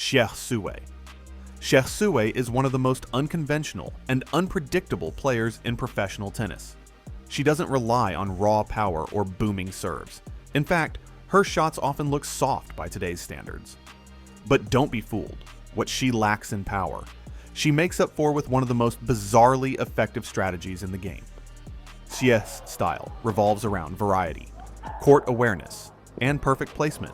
Xie Sui. Xie Sui is one of the most unconventional and unpredictable players in professional tennis. She doesn't rely on raw power or booming serves. In fact, her shots often look soft by today's standards. But don't be fooled. What she lacks in power, she makes up for with one of the most bizarrely effective strategies in the game. Xie's style revolves around variety, court awareness, and perfect placement.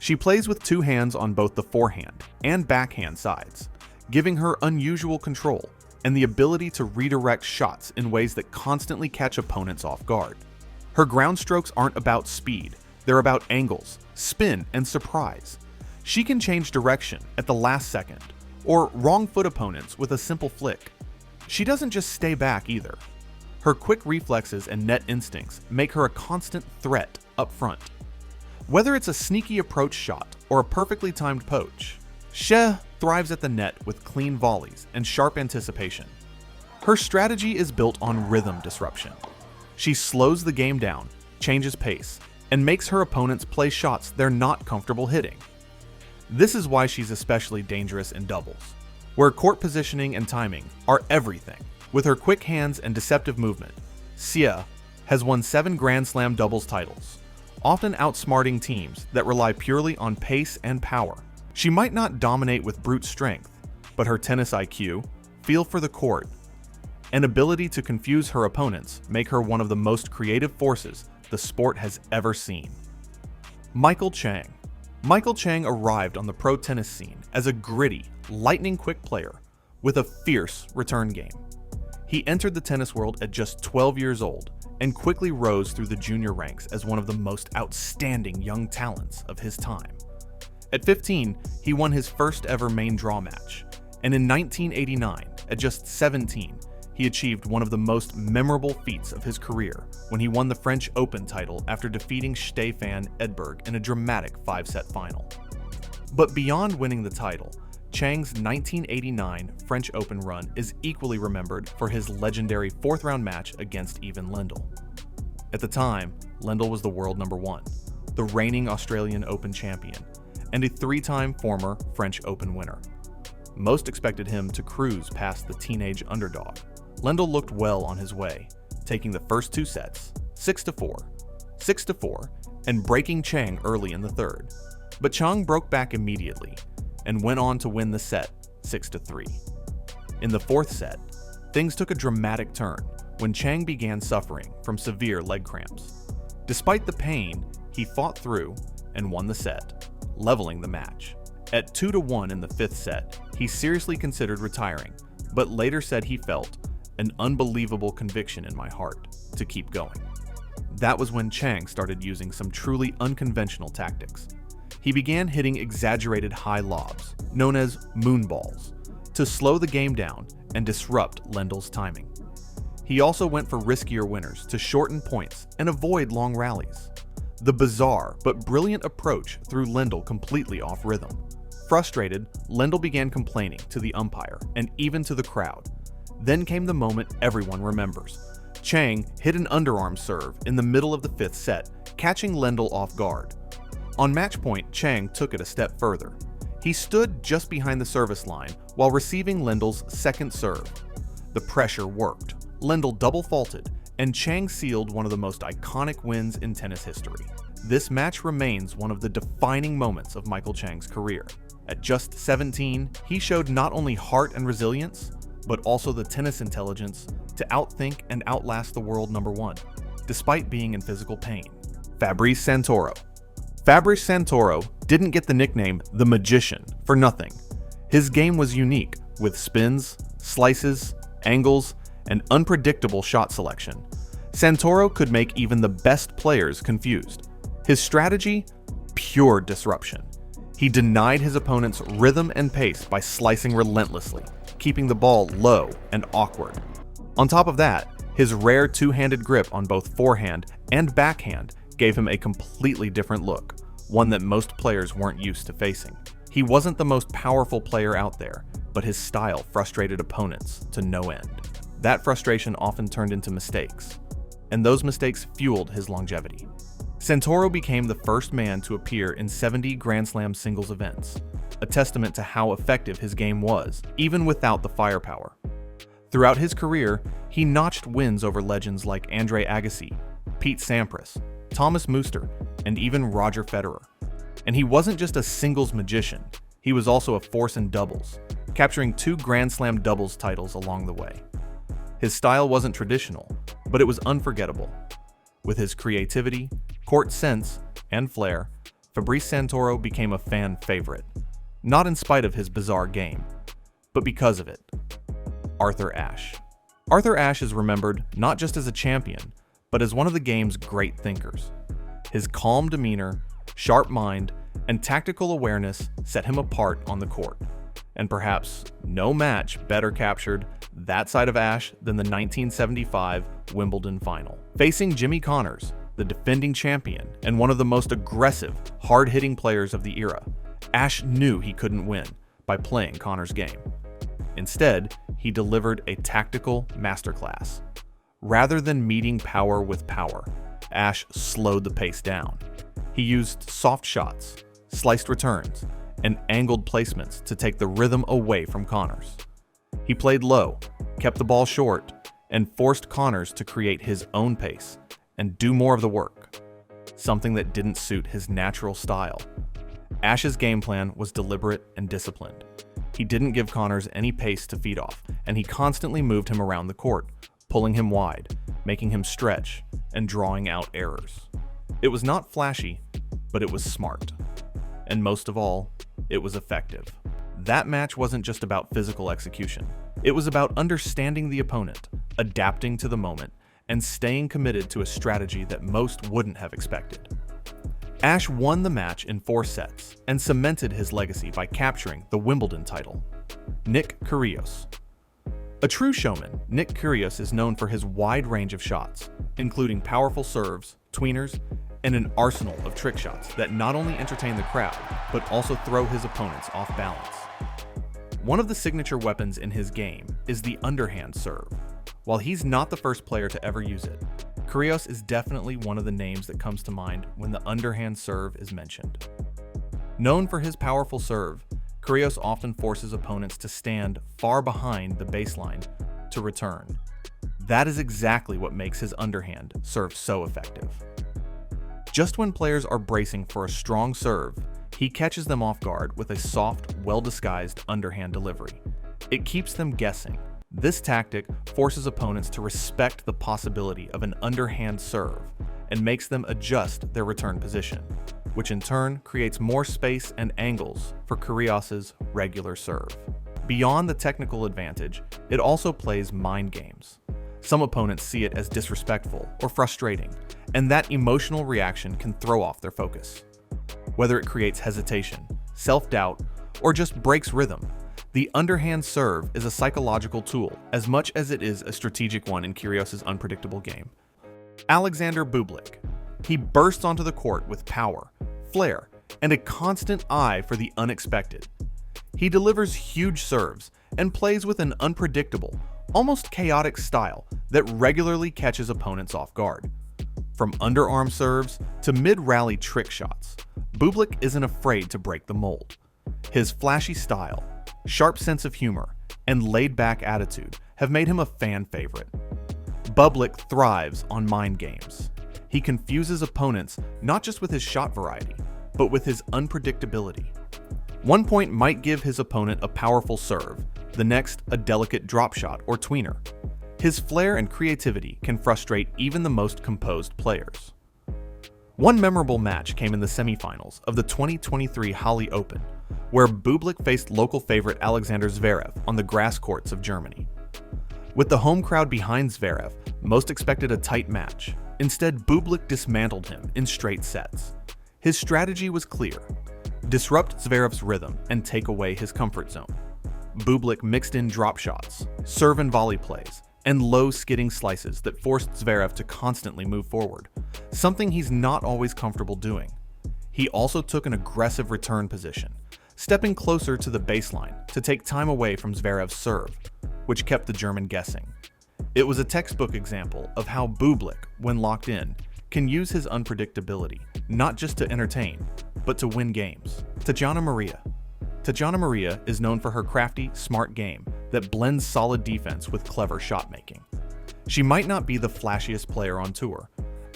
She plays with two hands on both the forehand and backhand sides, giving her unusual control and the ability to redirect shots in ways that constantly catch opponents off guard. Her ground strokes aren't about speed, they're about angles, spin, and surprise. She can change direction at the last second, or wrong foot opponents with a simple flick. She doesn't just stay back either. Her quick reflexes and net instincts make her a constant threat up front. Whether it's a sneaky approach shot or a perfectly timed poach, Xie thrives at the net with clean volleys and sharp anticipation. Her strategy is built on rhythm disruption. She slows the game down, changes pace, and makes her opponents play shots they're not comfortable hitting. This is why she's especially dangerous in doubles, where court positioning and timing are everything. With her quick hands and deceptive movement, Xie has won 7 Grand Slam doubles titles, often outsmarting teams that rely purely on pace and power. She might not dominate with brute strength, but her tennis IQ, feel for the court, and ability to confuse her opponents make her one of the most creative forces the sport has ever seen. Michael Chang. Michael Chang arrived on the pro tennis scene as a gritty, lightning-quick player with a fierce return game. He entered the tennis world at just 12 years old and quickly rose through the junior ranks as one of the most outstanding young talents of his time. At 15, he won his first ever main draw match, and in 1989, at just 17, he achieved one of the most memorable feats of his career when he won the French Open title after defeating Stefan Edberg in a dramatic 5-set final. But beyond winning the title, Chang's 1989 French Open run is equally remembered for his legendary 4th-round match against Ivan Lendl. At the time, Lendl was the world number 1, the reigning Australian Open champion, and a 3-time former French Open winner. Most expected him to cruise past the teenage underdog. Lendl looked well on his way, taking the first 2 sets, 6-4, 6-4, and breaking Chang early in the 3rd. But Chang broke back immediately and went on to win the set 6-3. In the 4th set, things took a dramatic turn when Chang began suffering from severe leg cramps. Despite the pain, he fought through and won the set, leveling the match. At 2-1 in the 5th set, he seriously considered retiring, but later said he felt an unbelievable conviction in my heart to keep going. That was when Chang started using some truly unconventional tactics. He began hitting exaggerated high lobs, known as moonballs, to slow the game down and disrupt Lendl's timing. He also went for riskier winners to shorten points and avoid long rallies. The bizarre but brilliant approach threw Lendl completely off rhythm. Frustrated, Lendl began complaining to the umpire and even to the crowd. Then came the moment everyone remembers. Chang hit an underarm serve in the middle of the 5th set, catching Lendl off guard. On match point, Chang took it a step further. He stood just behind the service line while receiving Lendl's second serve. The pressure worked. Lendl double faulted, and Chang sealed one of the most iconic wins in tennis history. This match remains one of the defining moments of Michael Chang's career. At just 17, he showed not only heart and resilience, but also the tennis intelligence to outthink and outlast the world number 1, despite being in physical pain. Fabrice Santoro. Fabrice Santoro didn't get the nickname The Magician for nothing. His game was unique, with spins, slices, angles, and unpredictable shot selection. Santoro could make even the best players confused. His strategy? Pure disruption. He denied his opponents rhythm and pace by slicing relentlessly, keeping the ball low and awkward. On top of that, his rare two-handed grip on both forehand and backhand gave him a completely different look, one that most players weren't used to facing. He wasn't the most powerful player out there, but his style frustrated opponents to no end. That frustration often turned into mistakes, and those mistakes fueled his longevity. Santoro became the first man to appear in 70 Grand Slam singles events, a testament to how effective his game was, even without the firepower. Throughout his career, he notched wins over legends like Andre Agassi, Pete Sampras, Thomas Muster, and even Roger Federer. And he wasn't just a singles magician, he was also a force in doubles, capturing 2 Grand Slam doubles titles along the way. His style wasn't traditional, but it was unforgettable. With his creativity, court sense, and flair, Fabrice Santoro became a fan favorite, not in spite of his bizarre game, but because of it. Arthur Ashe. Arthur Ashe is remembered not just as a champion, but as one of the game's great thinkers. His calm demeanor, sharp mind, and tactical awareness set him apart on the court, and perhaps no match better captured that side of Ashe than the 1975 Wimbledon final. Facing Jimmy Connors, the defending champion and one of the most aggressive, hard-hitting players of the era, Ashe knew he couldn't win by playing Connors' game. Instead, he delivered a tactical masterclass. Rather than meeting power with power, Ashe slowed the pace down. He used soft shots, sliced returns, and angled placements to take the rhythm away from Connors. He played low, kept the ball short, and forced Connors to create his own pace and do more of the work, something that didn't suit his natural style. Ashe's game plan was deliberate and disciplined. He didn't give Connors any pace to feed off, and he constantly moved him around the court, pulling him wide, making him stretch, and drawing out errors. It was not flashy, but it was smart. And most of all, it was effective. That match wasn't just about physical execution. It was about understanding the opponent, adapting to the moment, and staying committed to a strategy that most wouldn't have expected. Ashe won the match in 4 sets and cemented his legacy by capturing the Wimbledon title. Nick Kyrgios. A true showman, Nick Kyrgios is known for his wide range of shots, including powerful serves, tweeners, and an arsenal of trick shots that not only entertain the crowd, but also throw his opponents off balance. One of the signature weapons in his game is the underhand serve. While he's not the first player to ever use it, Kyrgios is definitely one of the names that comes to mind when the underhand serve is mentioned. Known for his powerful serve, Kyrgios often forces opponents to stand far behind the baseline to return. That is exactly what makes his underhand serve so effective. Just when players are bracing for a strong serve, he catches them off guard with a soft, well-disguised underhand delivery. It keeps them guessing. This tactic forces opponents to respect the possibility of an underhand serve and makes them adjust their return position, which in turn creates more space and angles for Kyrgios's regular serve. Beyond the technical advantage, it also plays mind games. Some opponents see it as disrespectful or frustrating, and that emotional reaction can throw off their focus. Whether it creates hesitation, self-doubt, or just breaks rhythm, the underhand serve is a psychological tool as much as it is a strategic one in Kyrgios's unpredictable game. Alexander Bublik. He bursts onto the court with power, flair, and a constant eye for the unexpected. He delivers huge serves and plays with an unpredictable, almost chaotic style that regularly catches opponents off guard. From underarm serves to mid-rally trick shots, Bublik isn't afraid to break the mold. His flashy style, sharp sense of humor, and laid-back attitude have made him a fan favorite. Bublik thrives on mind games. He confuses opponents not just with his shot variety, but with his unpredictability. One point might give his opponent a powerful serve, the next a delicate drop shot or tweener. His flair and creativity can frustrate even the most composed players. One memorable match came in the semifinals of the 2023 Halle Open, where Bublik faced local favorite Alexander Zverev on the grass courts of Germany. With the home crowd behind Zverev, most expected a tight match. Instead, Bublik dismantled him in straight sets. His strategy was clear: disrupt Zverev's rhythm and take away his comfort zone. Bublik mixed in drop shots, serve and volley plays, and low skidding slices that forced Zverev to constantly move forward, something he's not always comfortable doing. He also took an aggressive return position, stepping closer to the baseline to take time away from Zverev's serve, which kept the German guessing. It was a textbook example of how Bublik, when locked in, can use his unpredictability, not just to entertain, but to win games. Tatjana Maria. Tatjana Maria is known for her crafty, smart game that blends solid defense with clever shot making. She might not be the flashiest player on tour,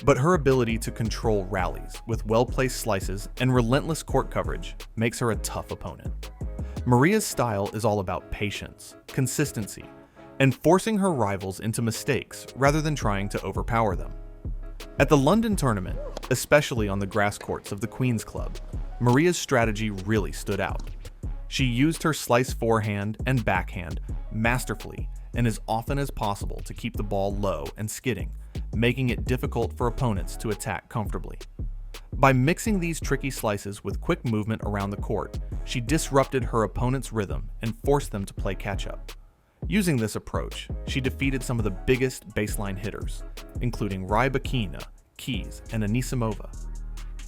but her ability to control rallies with well-placed slices and relentless court coverage makes her a tough opponent. Maria's style is all about patience, consistency, and forcing her rivals into mistakes rather than trying to overpower them. At the London tournament, especially on the grass courts of the Queen's Club, Maria's strategy really stood out. She used her slice forehand and backhand masterfully and as often as possible to keep the ball low and skidding, making it difficult for opponents to attack comfortably. By mixing these tricky slices with quick movement around the court, she disrupted her opponent's rhythm and forced them to play catch-up. Using this approach, she defeated some of the biggest baseline hitters, including Rybakina, Keys, and Anisimova.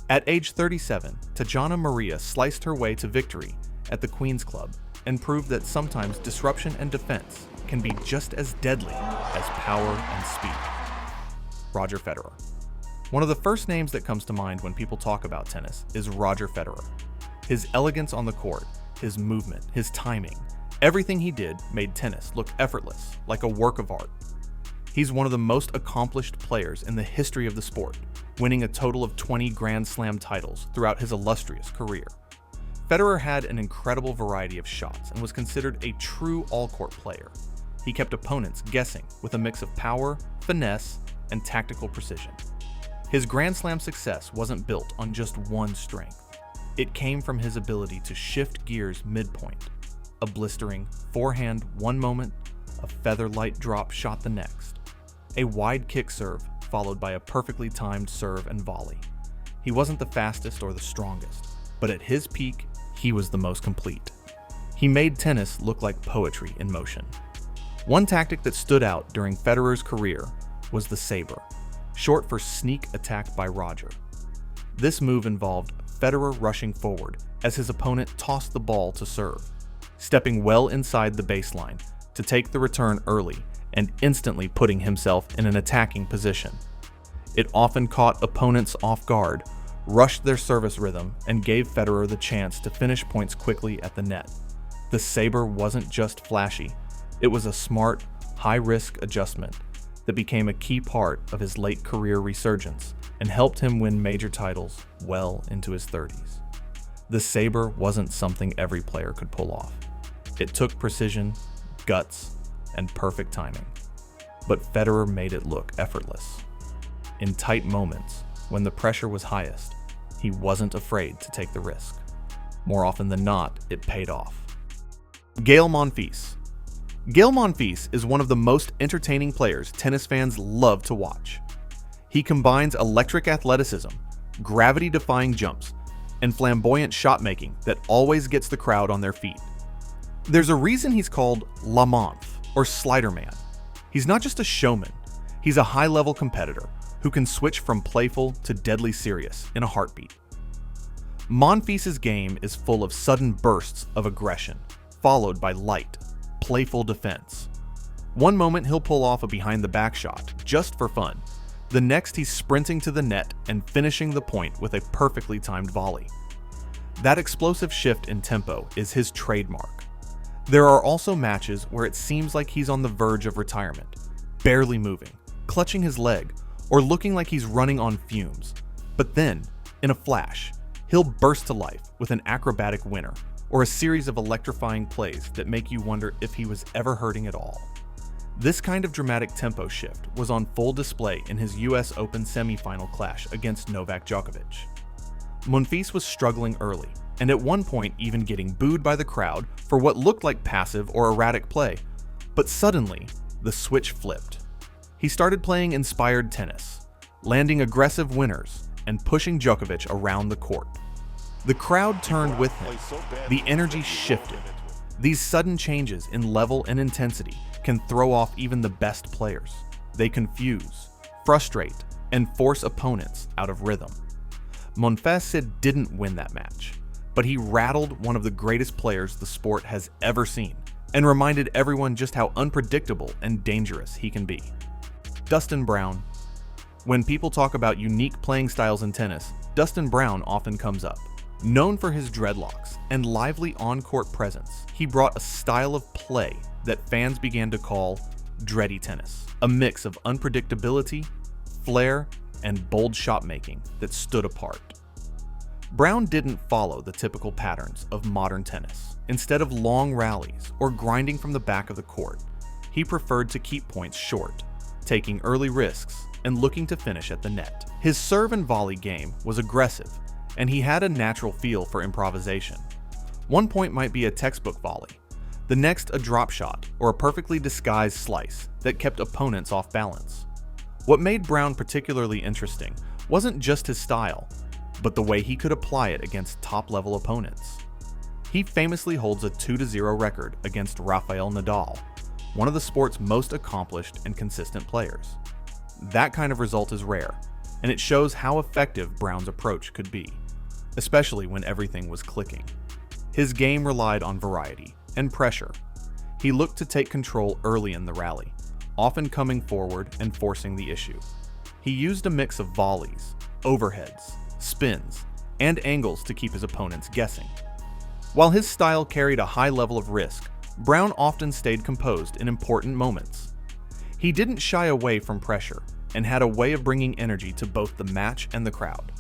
At age 37, Tatjana Maria sliced her way to victory at the Queen's Club and proved that sometimes disruption and defense can be just as deadly as power and speed. Roger Federer. One of the first names that comes to mind when people talk about tennis is Roger Federer. His elegance on the court, his movement, his timing, everything he did made tennis look effortless, like a work of art. He's one of the most accomplished players in the history of the sport, winning a total of 20 Grand Slam titles throughout his illustrious career. Federer had an incredible variety of shots and was considered a true all-court player. He kept opponents guessing with a mix of power, finesse, and tactical precision. His Grand Slam success wasn't built on just one strength. It came from his ability to shift gears midpoint. A blistering forehand one moment, a feather-light drop shot the next. A wide kick serve followed by a perfectly timed serve and volley. He wasn't the fastest or the strongest, but at his peak, he was the most complete. He made tennis look like poetry in motion. One tactic that stood out during Federer's career was the saber, short for sneak attack by Roger. This move involved Federer rushing forward as his opponent tossed the ball to serve, stepping well inside the baseline to take the return early and instantly putting himself in an attacking position. It often caught opponents off guard, rushed their service rhythm, and gave Federer the chance to finish points quickly at the net. The saber wasn't just flashy, it was a smart, high-risk adjustment that became a key part of his late career resurgence and helped him win major titles well into his 30s. The saber wasn't something every player could pull off. It took precision, guts, and perfect timing. But Federer made it look effortless. In tight moments, when the pressure was highest, he wasn't afraid to take the risk. More often than not, it paid off. Gael Monfils. Gael Monfils is one of the most entertaining players tennis fans love to watch. He combines electric athleticism, gravity-defying jumps, and flamboyant shot-making that always gets the crowd on their feet. There's a reason he's called La Monf, or Slider Man. He's not just a showman, he's a high-level competitor who can switch from playful to deadly serious in a heartbeat. Monfils' game is full of sudden bursts of aggression, followed by light, playful defense. One moment he'll pull off a behind-the-back shot, just for fun. The next he's sprinting to the net and finishing the point with a perfectly timed volley. That explosive shift in tempo is his trademark. There are also matches where it seems like he's on the verge of retirement, barely moving, clutching his leg, or looking like he's running on fumes. But then, in a flash, he'll burst to life with an acrobatic winner, or a series of electrifying plays that make you wonder if he was ever hurting at all. This kind of dramatic tempo shift was on full display in his US Open semifinal clash against Novak Djokovic. Monfils was struggling early, and at one point even getting booed by the crowd for what looked like passive or erratic play. But suddenly, the switch flipped. He started playing inspired tennis, landing aggressive winners, and pushing Djokovic around the court. The crowd turned with him. The energy shifted. These sudden changes in level and intensity can throw off even the best players. They confuse, frustrate, and force opponents out of rhythm. Monfils didn't win that match, but he rattled one of the greatest players the sport has ever seen and reminded everyone just how unpredictable and dangerous he can be. Dustin Brown. When people talk about unique playing styles in tennis, Dustin Brown often comes up. Known for his dreadlocks and lively on-court presence, he brought a style of play that fans began to call Dready tennis, a mix of unpredictability, flair, and bold shot-making that stood apart. Brown didn't follow the typical patterns of modern tennis. Instead of long rallies or grinding from the back of the court, he preferred to keep points short, taking early risks and looking to finish at the net. His serve and volley game was aggressive, and he had a natural feel for improvisation. One point might be a textbook volley, the next a drop shot or a perfectly disguised slice that kept opponents off balance. What made Brown particularly interesting wasn't just his style, but the way he could apply it against top-level opponents. He famously holds a 2-0 record against Rafael Nadal, one of the sport's most accomplished and consistent players. That kind of result is rare, and it shows how effective Brown's approach could be, especially when everything was clicking. His game relied on variety and pressure. He looked to take control early in the rally, often coming forward and forcing the issue. He used a mix of volleys, overheads, spins, and angles to keep his opponents guessing. While his style carried a high level of risk, Brown often stayed composed in important moments. He didn't shy away from pressure and had a way of bringing energy to both the match and the crowd.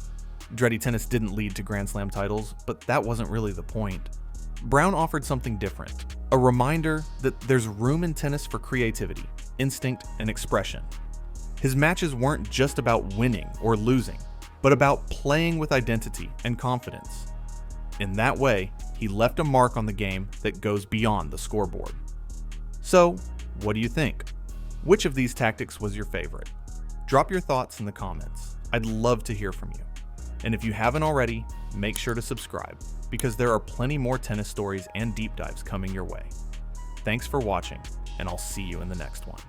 Dready tennis didn't lead to Grand Slam titles, but that wasn't really the point. Brown offered something different, a reminder that there's room in tennis for creativity, instinct, and expression. His matches weren't just about winning or losing, but about playing with identity and confidence. In that way, he left a mark on the game that goes beyond the scoreboard. So, what do you think? Which of these tactics was your favorite? Drop your thoughts in the comments. I'd love to hear from you. And if you haven't already, make sure to subscribe, because there are plenty more tennis stories and deep dives coming your way. Thanks for watching, and I'll see you in the next one.